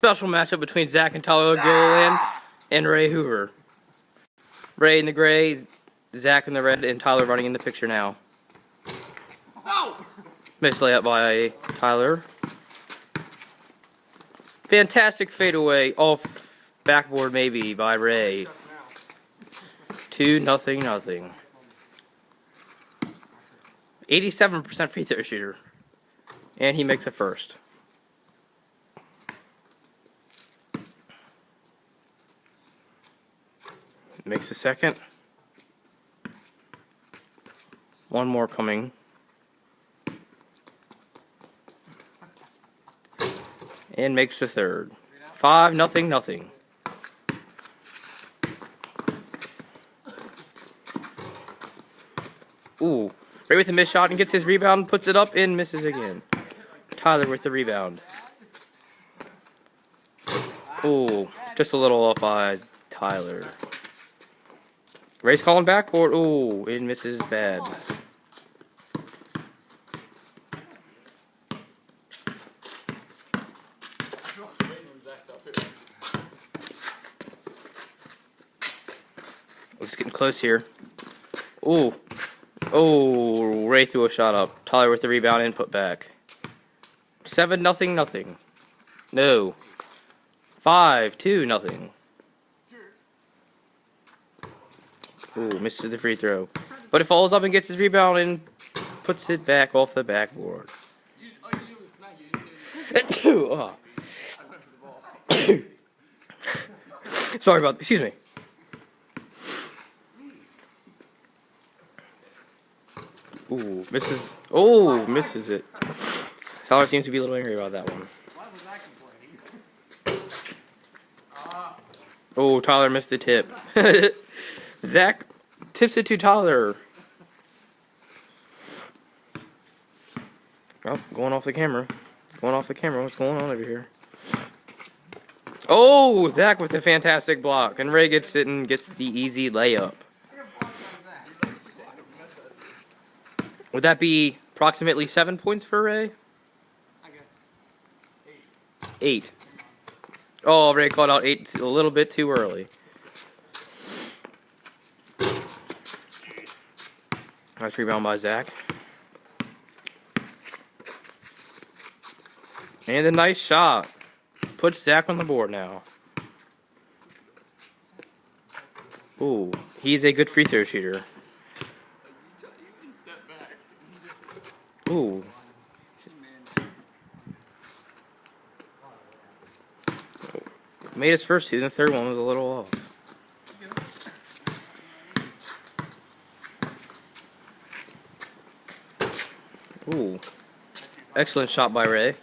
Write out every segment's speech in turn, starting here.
special matchup between Zach and Tyler Gilliland and Ray Hoover. Ray in the gray, Zach in the red, and Tyler running in the picture now. Missed layup by Tyler. Fantastic fadeaway off backboard maybe by Ray. 2-0. 87% free throw shooter. And he makes a first. Makes a second. One more coming. And makes the third. 5-0. Ooh. Ray with a missed shot and gets his rebound, puts it up and misses again. Tyler with the rebound. Ooh. Just a little off by Tyler. Ray's calling backboard. Ooh. And misses bad. It's getting close here. Ooh. Oh, Ray threw a shot up. Tyler with the rebound and put back. 7-0. No. 5-2. Ooh, misses the free throw. But it falls up and gets his rebound and puts it back off the backboard. Oh. Sorry about that. Excuse me. Ooh, misses. Oh, misses it. Tyler seems to be a little angry about that one. Oh, Tyler missed the tip. Zach tips it to Tyler. Oh, going off the camera. Going off the camera. What's going on over here? Oh, Zach with a fantastic block. And Ray gets it and gets the easy layup. Would that be approximately 7 points for Ray? 8. Oh, Ray called out 8 a little bit too early. Nice rebound by Zach. And a nice shot. Puts Zach on the board now. Ooh, he's a good free throw shooter. Ooh. Made his first two, and the third one was a little off. Ooh. Excellent shot by Ray.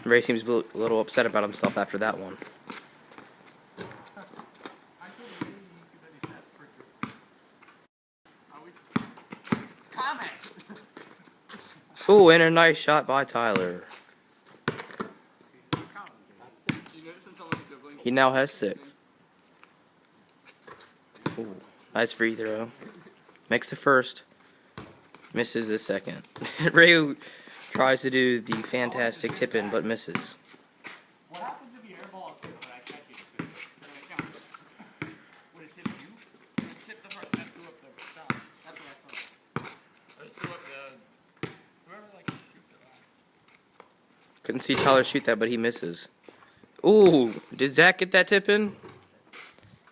Ray seems a little upset about himself after that one. Ooh, and a nice shot by Tyler. He now has 6. Ooh, nice free throw. Makes the first. Misses the second. Ray tries to do the fantastic tip-in, but misses. What happens if you airball a tip and I catch it? Does it count? Would it tip you? Would it tip the person that threw up the shot? That's what I thought. Or threw up the... Whoever likes to shoot the line. Couldn't see Tyler shoot that, but he misses. Ooh, did Zach get that tip-in?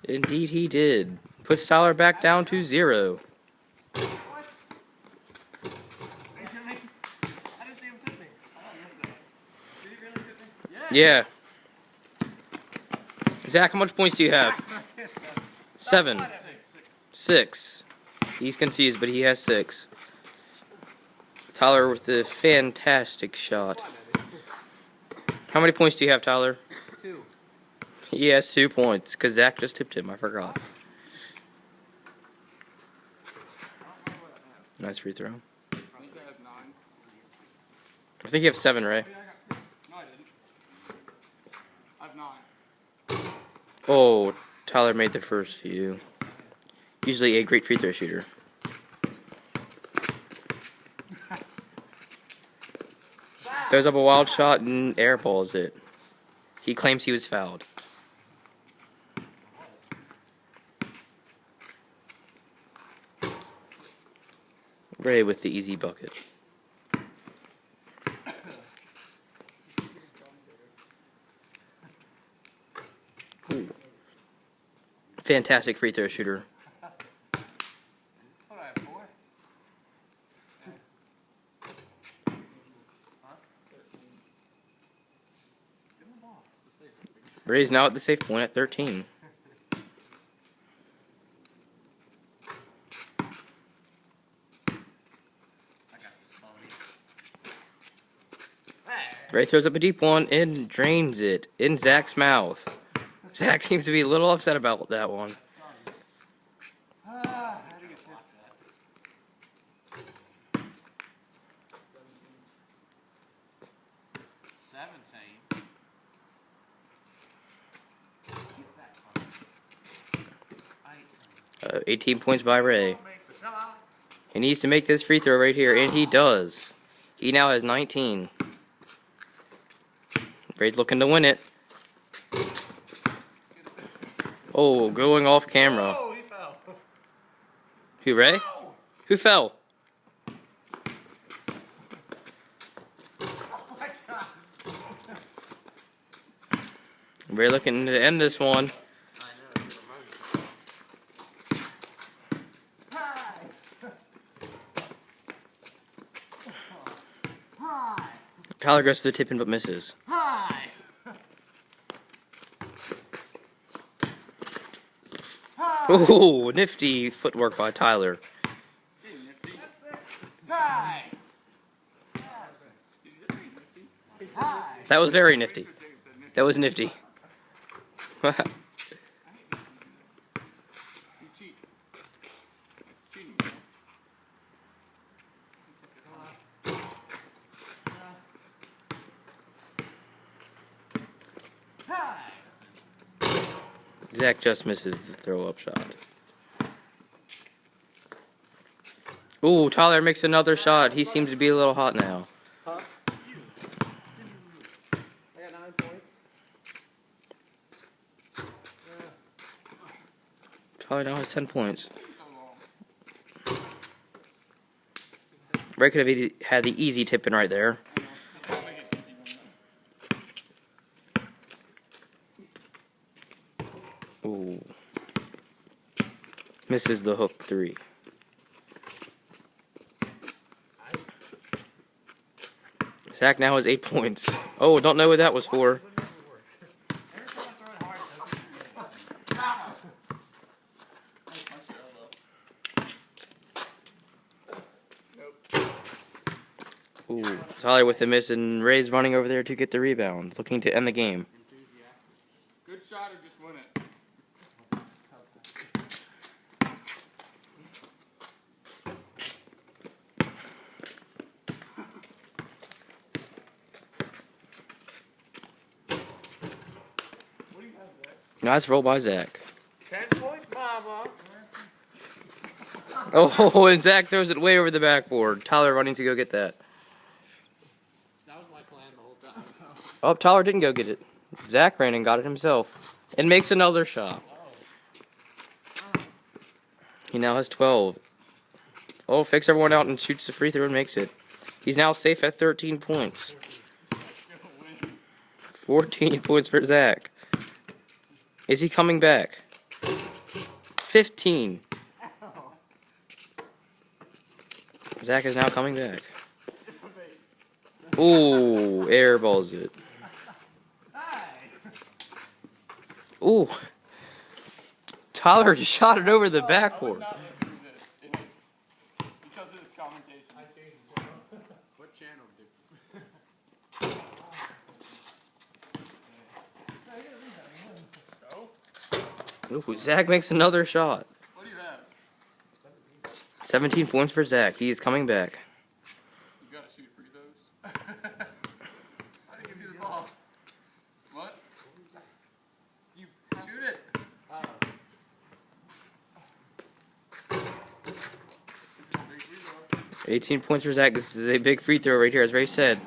Indeed he did. Puts Tyler back down to 0. Yeah. Zach, how much points do you have? 7. 6. He's confused, but he has 6. Tyler with the fantastic shot. How many points do you have, Tyler? 2. He has 2 points, because Zach just tipped him. I forgot. Nice free throw. I think you have 7, Ray. Oh, Tyler made the first few. Usually a great free throw shooter. Throws up a wild shot and airballs it. He claims he was fouled. Ray with the easy bucket. Ooh. Fantastic free throw shooter. Ray's now at the safe point at 13. Ray throws up a deep one and drains it in Zach's mouth. Zach seems to be a little upset about that one. Uh, 18 points by Ray. He needs to make this free throw right here, and he does. He now has 19. Ray's looking to win it. Oh, going off camera. Oh, he fell. Who, Ray? Oh. Who fell? Oh my God. Ray looking to end this one. Tyler goes to the tip in but misses. Hi. Ooh, nifty footwork by Tyler. Hi. That was very nifty. That was nifty. Zach just misses the throw-up shot. Ooh, Tyler makes another shot. He seems to be a little hot now. Huh? I got 9 points. Tyler now has 10 points. Ray could have had the easy tip in right there. Ooh. Misses the hook 3. Zach now has 8 points. Oh, don't know what that was for. Ooh, Tyler with the miss, and Ray's running over there to get the rebound, looking to end the game. Good shot or just win it. Nice roll by Zach. 10 points, mama. Oh, and Zach throws it way over the backboard. Tyler running to go get that. That was my plan the whole time. Oh, Tyler didn't go get it. Zach ran and got it himself. And makes another shot. He now has 12. Oh, fakes everyone out and shoots the free throw and makes it. He's now safe at 13 points. 14 points for Zach. Is he coming back? 15. Zach is now coming back. Ooh, airballs it. Ooh. Tyler just shot it over the backboard. Because of this commentation. I changed the channel. What channel did? Ooh, Zach makes another shot. What do you have? 17 points for Zach. He is coming back. You gotta shoot free throws. I didn't give you the ball. What? You shoot it. 18 points for Zach. This is a big free throw right here, as Ray said.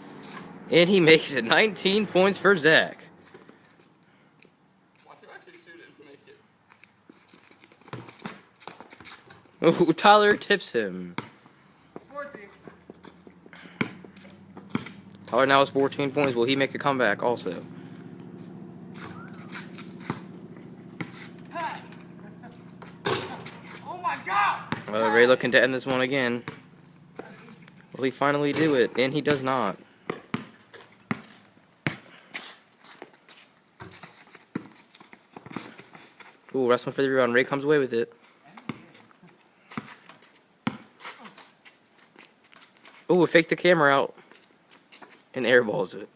And he makes it. 19 points for Zach. Watch him actually shoot it and make it. Oh, Tyler tips him. 14. Tyler now has 14 points. Will he make a comeback also? Oh my God! Ray looking to end this one again. Will he finally do it? And he does not. Ooh, wrestling for the rebound. Ray comes away with it. Ooh, fake the camera out. And airballs it.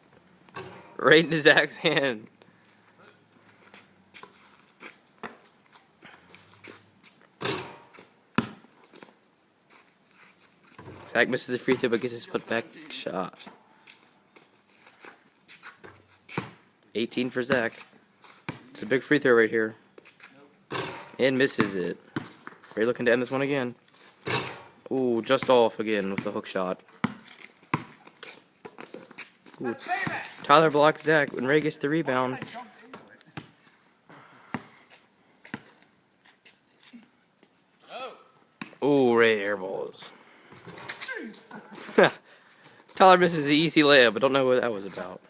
Right into Zach's hand. Zach misses the free throw but gets his put-back shot. 18 for Zach. It's a big free throw right here. And misses it. Ray looking to end this one again. Ooh, just off again with the hook shot. Ooh. Tyler blocks Zach when Ray gets the rebound. Ooh, Ray airballs. Tyler misses the easy layup, but don't know what that was about.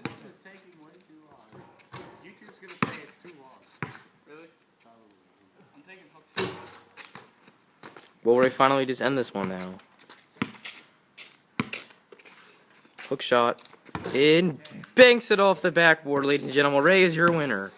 This is taking way too long. YouTube's gonna say it's too long. Really? I'm taking hook shot. Will Ray finally just end this one now? Hook shot. And banks it off the backboard, ladies and gentlemen. Ray is your winner.